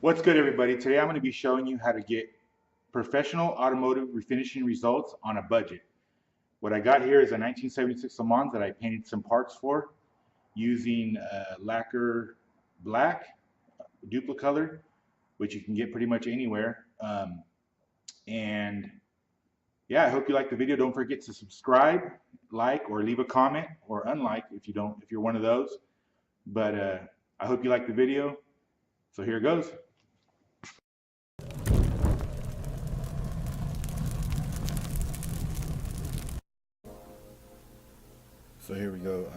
What's good, everybody? Today I'm going to be showing you how to get professional automotive refinishing results on a budget. What I got here is a 1976 Le Mans that I painted some parts for using lacquer black, duplicolor, which you can get pretty much anywhere. And yeah, I hope you like the video. Don't forget to subscribe, like, or leave a comment, or unlike if you're one of those. But I hope you like the video. So here it goes. So here we go.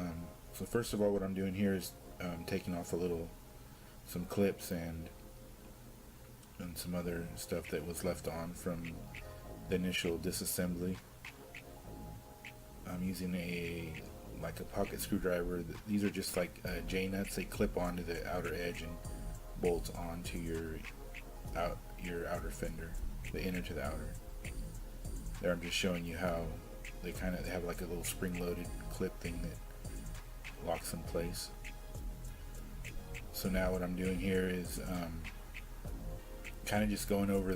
So first of all, what I'm doing here is taking off some clips and some other stuff that was left on from the initial disassembly. I'm using like a pocket screwdriver. These are just like J nuts. They clip onto the outer edge and bolt onto your outer fender, the inner to the outer. There, I'm just showing you how they have like a little spring-loaded clip thing that locks in place. So now what I'm doing here is kind of just going over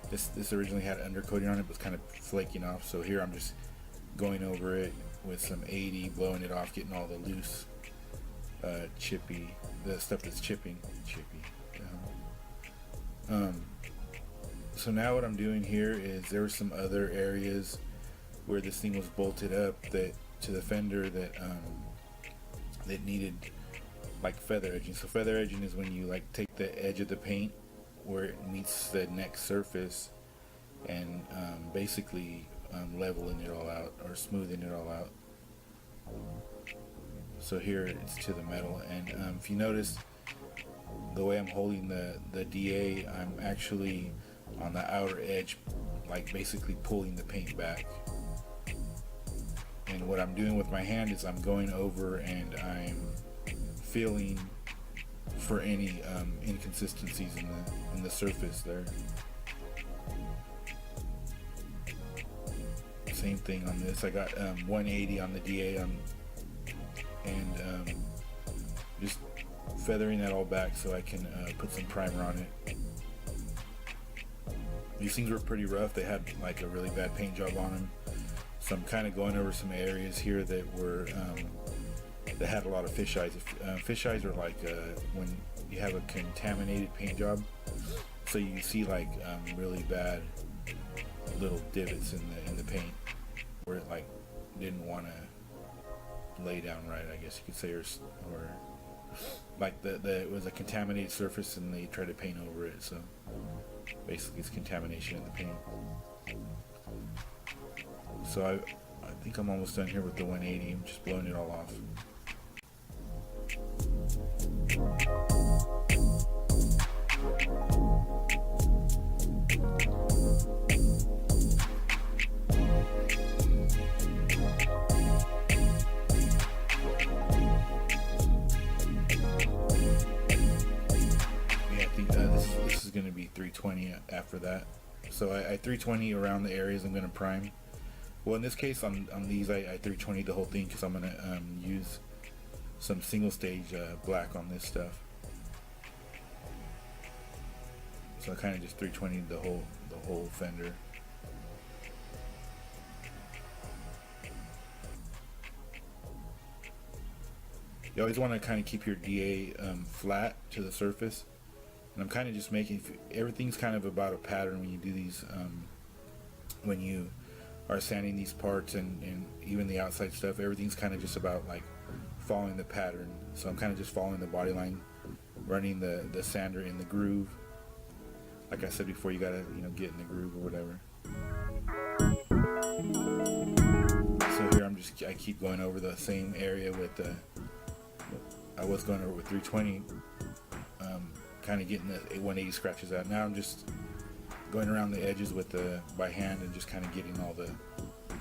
this originally had undercoating on it, but was kind of flaking off. So here I'm just going over it with some 80, blowing it off, getting all the loose the stuff that's chippy. So now what I'm doing here is there were some other areas where this thing was bolted up to the fender that needed like feather edging. So feather edging is when you like take the edge of the paint where it meets the next surface and basically leveling it all out or smoothing it all out. So here it's to the metal, and if you notice the way I'm holding the DA, I'm actually on the outer edge, like basically pulling the paint back. And what I'm doing with my hand is I'm going over and I'm feeling for any inconsistencies in the surface there. Same thing on this. I got 180 on the DA and just feathering that all back so I can put some primer on it. These things were pretty rough. They had like a really bad paint job on them. So I'm kind of going over some areas here that were that had a lot of fish eyes. Fish eyes are like when you have a contaminated paint job. So you see like really bad little divots in the paint where it like didn't want to lay down right, I guess you could say, or like it was a contaminated surface and they tried to paint over it. So basically it's contamination in the paint. So I think I'm almost done here with the 180. I'm just blowing it all off. Yeah, I think this is going to be 320 after that. So I 320 around the areas I'm going to prime. Well, in this case, on these, I 320 the whole thing because I'm going to use some single stage black on this stuff. So I kind of just 320 the whole fender. You always want to kind of keep your DA flat to the surface. And I'm kind of just making, everything's kind of about a pattern when you do these, when you are sanding these parts and even the outside stuff, everything's kind of just about like following the pattern. So I'm kind of just following the body line, running the sander in the groove. Like I said before, you gotta get in the groove or whatever. So here I keep going over the same area with I was going over with 320, kind of getting the 180 scratches out. Now I'm just going around the edges with by hand and just kind of getting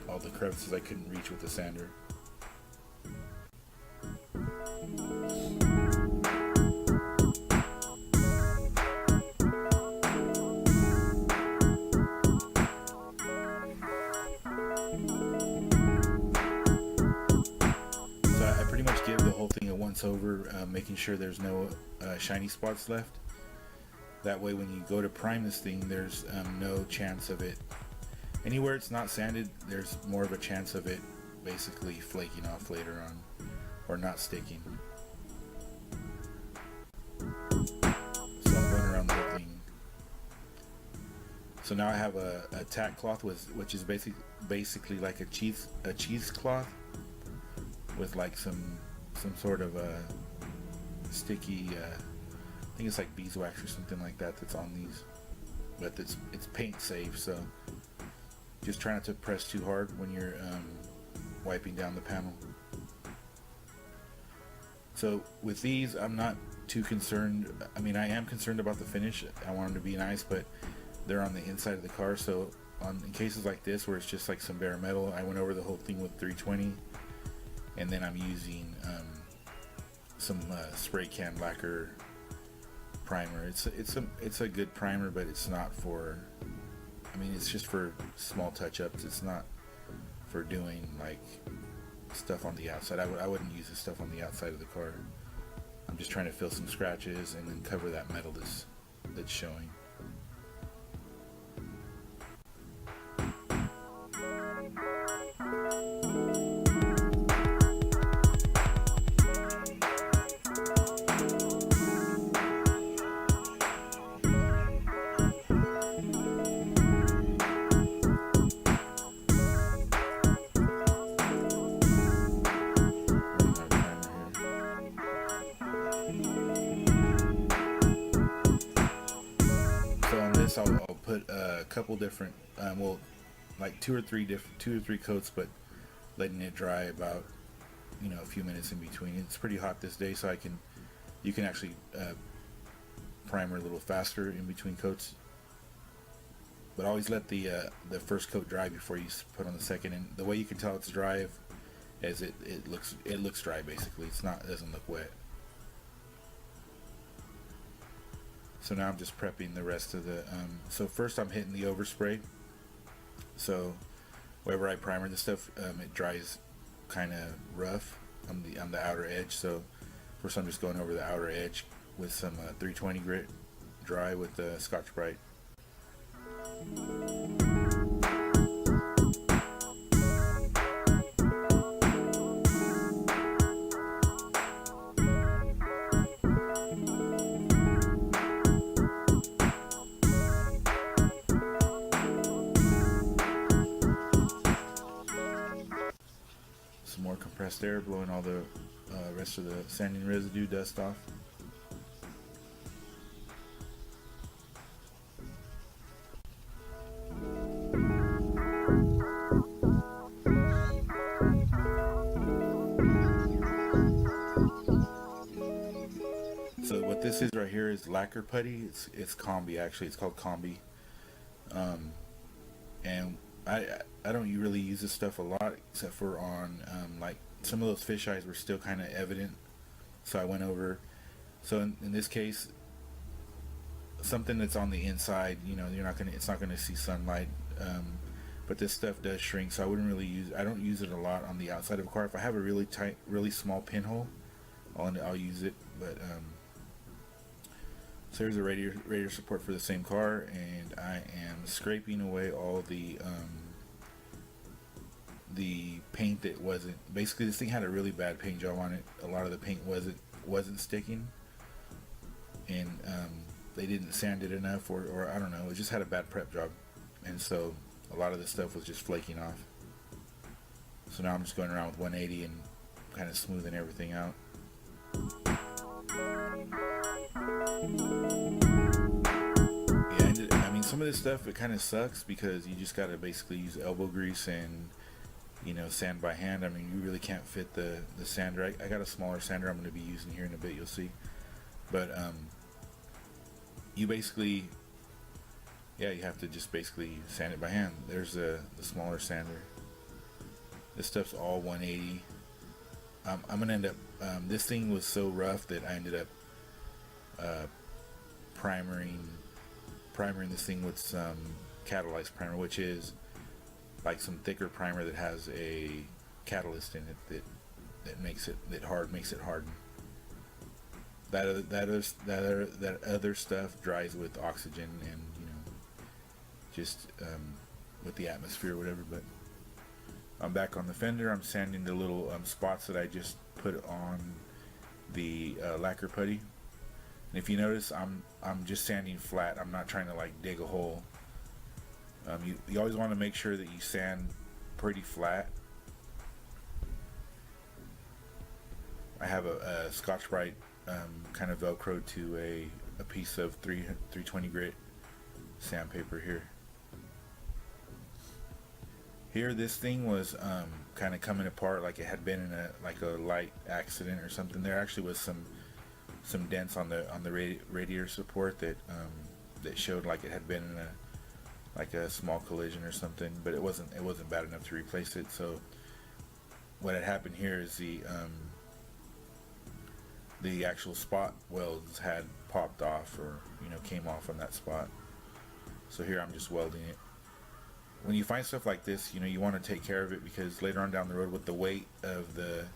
all the crevices I couldn't reach with the sander. So I pretty much give the whole thing a once over, making sure there's no shiny spots left. That way when you go to prime this thing, there's no chance of it, anywhere it's not sanded, there's more of a chance of it basically flaking off later on or not sticking. So I'm going around the whole thing. So now I have a tack cloth which is basically like a cheesecloth with like some sort of a sticky, I think it's like beeswax or something like that that's on these, but it's paint safe. So just try not to press too hard when you're wiping down the panel. So with these, I'm not too concerned. I mean, I am concerned about the finish. I want them to be nice, but they're on the inside of the car. So in cases like this where it's just like some bare metal, I went over the whole thing with 320, and then I'm using some spray can lacquer primer. It's a good primer, but it's not for, I mean, it's just for small touch-ups. It's not for doing like stuff on the outside. I wouldn't use this stuff on the outside of the car. I'm just trying to fill some scratches and then cover that metal that's showing. I'll put a couple different, well, like two or three coats, but letting it dry about, a few minutes in between. It's pretty hot this day, so you can actually primer a little faster in between coats. But always let the first coat dry before you put on the second. And the way you can tell it's dry is it looks dry basically. It doesn't look wet. So now I'm just prepping the rest of the, so first I'm hitting the overspray. So wherever I primer this stuff, it dries kind of rough on the outer edge. So first I'm just going over the outer edge with some 320 grit dry with the Scotch-Brite. Some more compressed air, blowing all the rest of the sanding residue dust off. So what this is right here is Lacquer Putty. It's combi, actually. It's called combi. And I don't really use this stuff a lot, except for on like some of those fish eyes were still kind of evident, so I went over. So in this case, something that's on the inside, it's not gonna see sunlight, but this stuff does shrink, so I don't use it a lot on the outside of a car. If I have a really tight, really small pinhole, I'll use it. But so here's a radiator support for the same car, and I am scraping away all the paint that wasn't, basically this thing had a really bad paint job on it. A lot of the paint wasn't sticking, and they didn't sand it enough, or I don't know, it just had a bad prep job, and so a lot of the stuff was just flaking off. So now I'm just going around with 180 and kind of smoothing everything out. Yeah, I mean, some of this stuff, it kind of sucks because you just gotta basically use elbow grease and sand by hand. I mean, you really can't fit the sander. I got a smaller sander I'm going to be using here in a bit, you'll see. But you basically, you have to just basically sand it by hand. There's the smaller sander. This stuff's all 180. I'm going to end up, this thing was so rough that I ended up primering this thing with some Catalyzed Primer, which is like some thicker primer that has a catalyst in it that makes it harden. that other stuff dries with oxygen and just with the atmosphere or whatever. But I'm back on the fender. I'm sanding the little spots that I just put on the lacquer putty. And if you notice, I'm just sanding flat. I'm not trying to like dig a hole. You always want to make sure that you sand pretty flat. I have a Scotch-Brite kind of Velcro to a piece of 320 grit sandpaper here. Here, this thing was kind of coming apart, like it had been in a light accident or something. There actually was some dents on the radiator support that showed like it had been in a small collision or something, but it wasn't bad enough to replace it. So what had happened here is the actual spot welds had popped off or came off on that spot. So here I'm just welding it. When you find stuff like this, you want to take care of it, because later on down the road, with the weight of the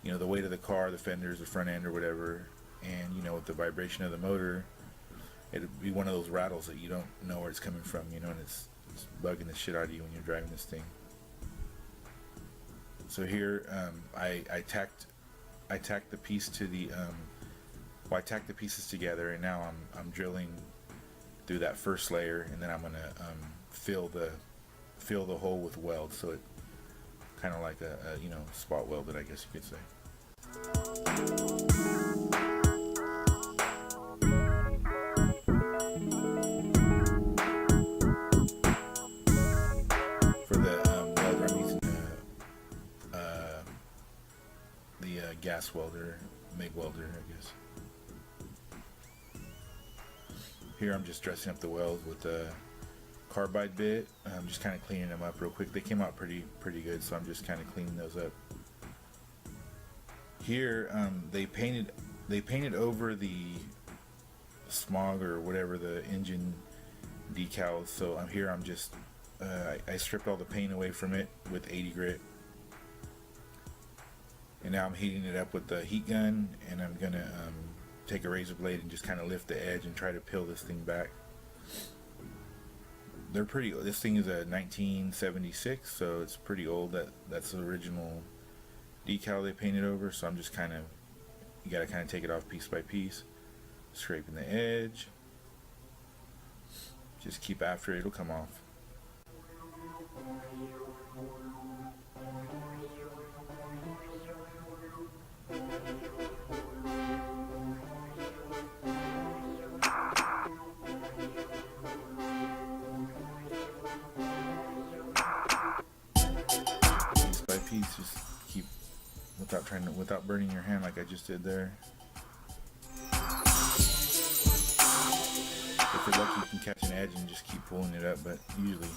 weight of the car, the fenders, the front end or whatever, and with the vibration of the motor, it'd be one of those rattles that you don't know where it's coming from, and it's bugging the shit out of you when you're driving this thing. So here I tacked the piece to the I tacked the pieces together, and now I'm drilling through that first layer, and then I'm gonna fill the hole with weld, so it kind of like a spot welded, I guess you could say. For the welder, I'm using the gas welder, MIG welder, I guess. Here I'm just dressing up the welds with a carbide bit. I'm just kind of cleaning them up real quick. They came out pretty good, so I'm just kind of cleaning those up. Here they painted over the smog or whatever, the engine decals. So I'm just I stripped all the paint away from it with 80 grit, and now I'm heating it up with the heat gun, and I'm gonna take a razor blade and just kind of lift the edge and try to peel this thing back. They're pretty. This thing is a 1976, so it's pretty old. That's the original decal they painted over. So I'm just you gotta kind of take it off piece by piece, scraping the edge. Just keep after it; it'll come off. Piece, just keep without burning your hand like I just did there. If you're lucky, you can catch an edge and just keep pulling it up, but usually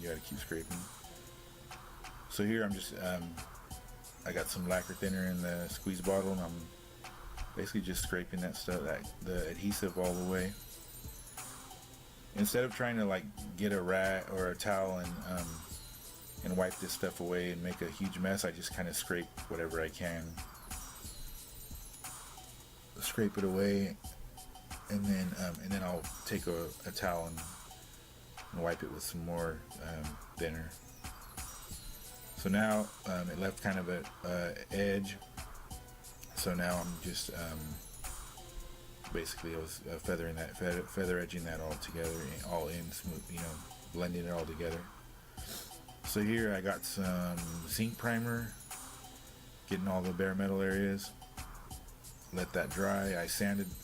you gotta keep scraping. So here I'm just I got some lacquer thinner in the squeeze bottle, and I'm basically just scraping that stuff, the adhesive all the way. Instead of trying to like get a rag or a towel and wipe this stuff away and make a huge mess, I just kind of scrape whatever I can. Scrape it away, and then I'll take a towel and wipe it with some more thinner. So now it left kind of a edge. So now I'm just basically I was feather edging that all together, all in smooth, blending it all together. So here I got some zinc primer, getting all the bare metal areas. Let that dry. I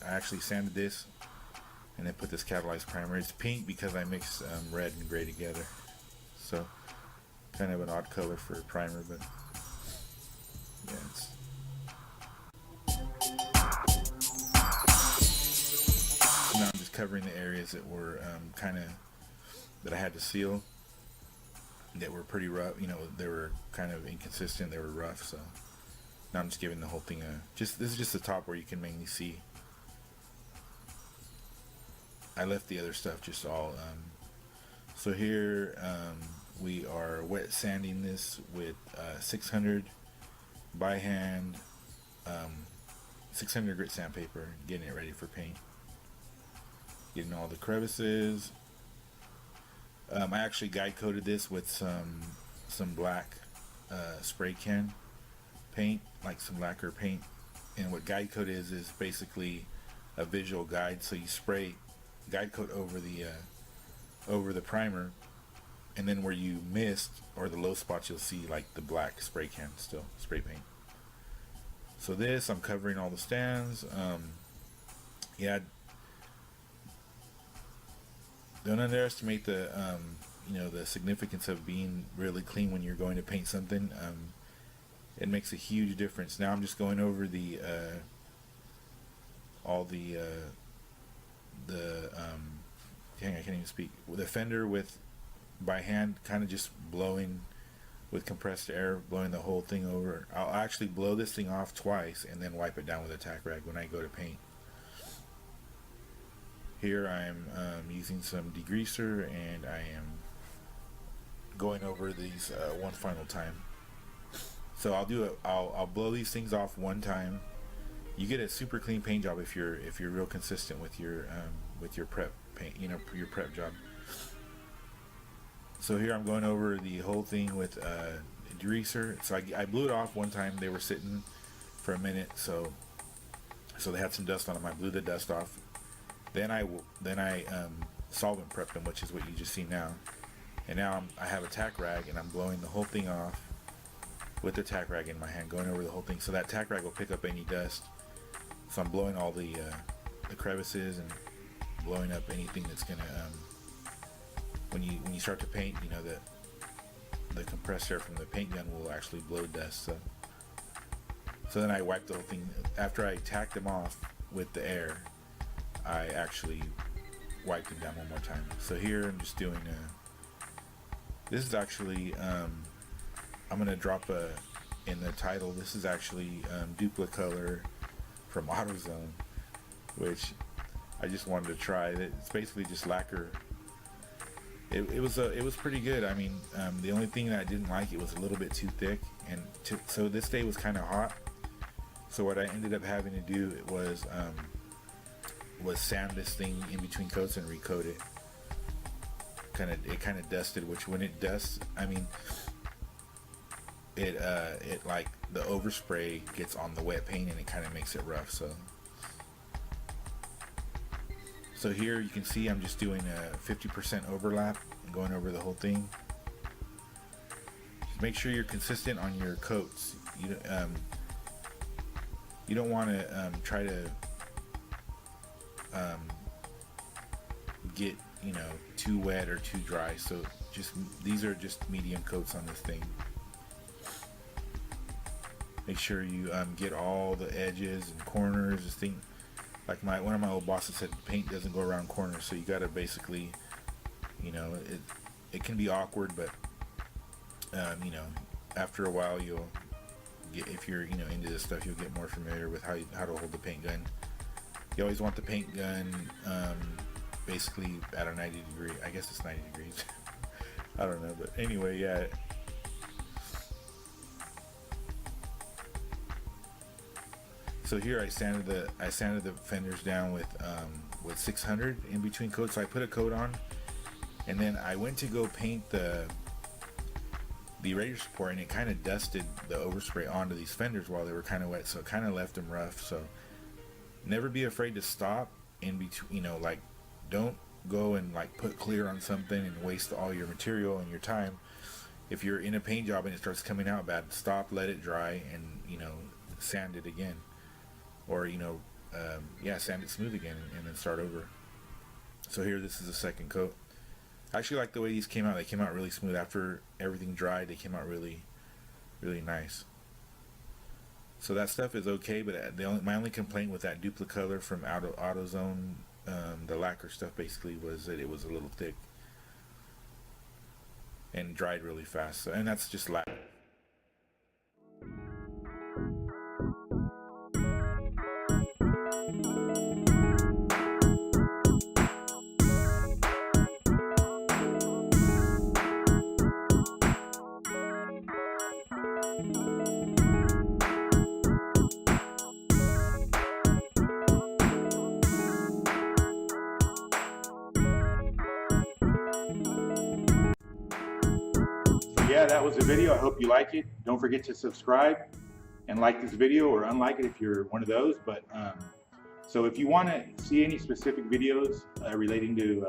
actually sanded this, and then put this Catalyzed Primer. It's pink because I mixed red and gray together. So kind of an odd color for a primer, but yeah, it's. So now I'm just covering the areas that were that I had to seal, that were pretty rough. They were kind of inconsistent. They were rough. So now I'm just giving the whole thing this is just the top where you can mainly see. I left the other stuff just all. So here we are wet sanding this with 600 by hand 600 grit sandpaper, getting it ready for paint. Getting all the crevices. I actually guide coated this with some black spray can paint, like some lacquer paint. And what guide coat is basically a visual guide. So you spray guide coat over the primer, and then where you missed or the low spots, you'll see like the black spray can still spray paint. So this, I'm covering all the stands. Yeah, don't underestimate the the significance of being really clean when you're going to paint something. It makes a huge difference. Now I'm just going over the all the dang, I can't even speak. The fender with by hand, kind of just blowing with compressed air, blowing the whole thing over. I'll actually blow this thing off twice and then wipe it down with a tack rag when I go to paint. Here I'm using some degreaser, and I am going over these one final time. So I'll blow these things off one time. You get a super clean paint job if you're real consistent with your prep paint, your prep job. So here I'm going over the whole thing with degreaser. So I blew it off one time. They were sitting for a minute, so they had some dust on them. I blew the dust off. Then I solvent prepped them, which is what you just see now. And now I have a tack rag, and I'm blowing the whole thing off with the tack rag in my hand, going over the whole thing. So that tack rag will pick up any dust. So I'm blowing all the crevices and blowing up anything that's gonna when you start to paint, the compressed air from the paint gun will actually blow dust. So then I wipe the whole thing. After I tacked them off with the air, I actually wiped them down one more time. So here I'm just doing this is actually I'm gonna drop in the title. This is actually Duplicolor from AutoZone, which I just wanted to try. It's basically just lacquer. It was pretty good. I mean, the only thing that I didn't like, it was a little bit too thick, and so this day was kind of hot. So what I ended up having to do was sand this thing in between coats and recoat it. It kind of dusted, which when it dusts, I mean, it like the overspray gets on the wet paint and it kind of makes it rough. So here you can see I'm just doing a 50% overlap and going over the whole thing. Just make sure you're consistent on your coats. You don't want to try to get too wet or too dry. So these are just medium coats on this thing. Make sure you get all the edges and corners. This thing, like one of my old bosses said, paint doesn't go around corners, so you gotta basically, it can be awkward, but after a while you'll get, if you're into this stuff, you'll get more familiar with how to hold the paint gun. You always want the paint gun basically at a 90 degree. I guess it's 90 degrees. I don't know, but anyway, yeah. So here I sanded the fenders down with 600 in between coats. So I put a coat on, and then I went to go paint the radiator support, and it kind of dusted the overspray onto these fenders while they were kind of wet, so it kind of left them rough. So never be afraid to stop in between. Like, don't go and like put clear on something and waste all your material and your time. If you're in a paint job and it starts coming out bad, stop, let it dry, and sand it again. Or sand it smooth again and then start over. So here, this is the second coat. I actually like the way these came out. They came out really smooth. After everything dried, they came out really, really nice. So that stuff is okay, but my only complaint with that Duplicolor from AutoZone, the lacquer stuff basically, was that it was a little thick and dried really fast. And that's just lacquer. yeah, that was the video. I hope you like it. Don't forget to subscribe and like this video, or unlike it if you're one of those. But so if you want to see any specific videos relating to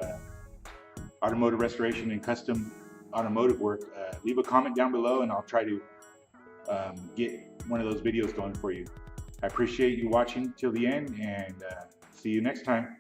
automotive restoration and custom automotive work, leave a comment down below and I'll try to get one of those videos going for you. I appreciate you watching till the end, and see you next time.